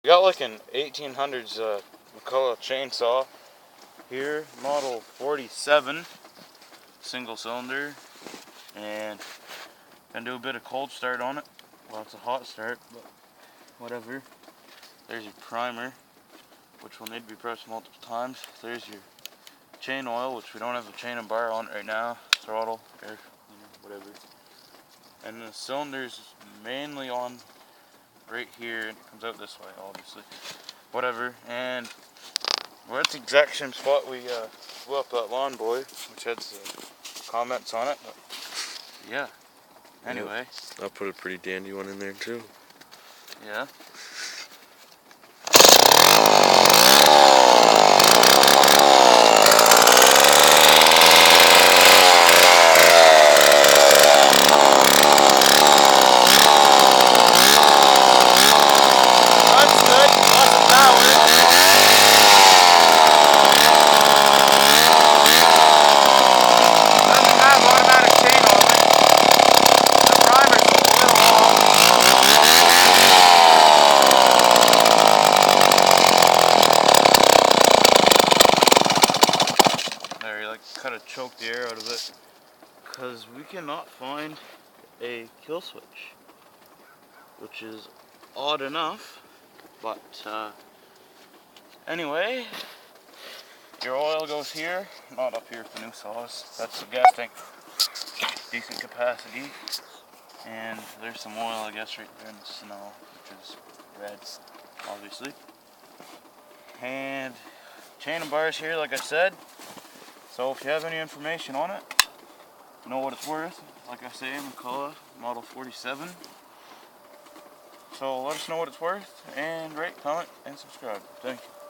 We got like an 1800s McCOLLOCH chainsaw here, model 47, single cylinder, and gonna do a bit of cold start on it. Well, it's a hot start, but whatever. There's your primer, which will need to be pressed multiple times. There's your chain oil, which we don't have a chain and bar on right now. Throttle, air, whatever. And the cylinder's mainly on right here, and it comes out this way, obviously. Whatever, and we're at the exact same spot we blew up that lawn boy, which had some comments on it, but yeah. Anyway. Yep. I'll put a pretty dandy one in there too. Yeah. Kind of choke the air out of it because we cannot find a kill switch, which is odd enough, but anyway, your oil goes here, not up here for new saws. That's the gas tank, decent capacity, and there's some oil, I guess, right there in the snow, which is red, obviously. And chain and bars here, like I said. So if you have any information on it, know what it's worth. Like I say, McCOLLOCH model 47. So let us know what it's worth, and rate, comment, and subscribe. Thank you.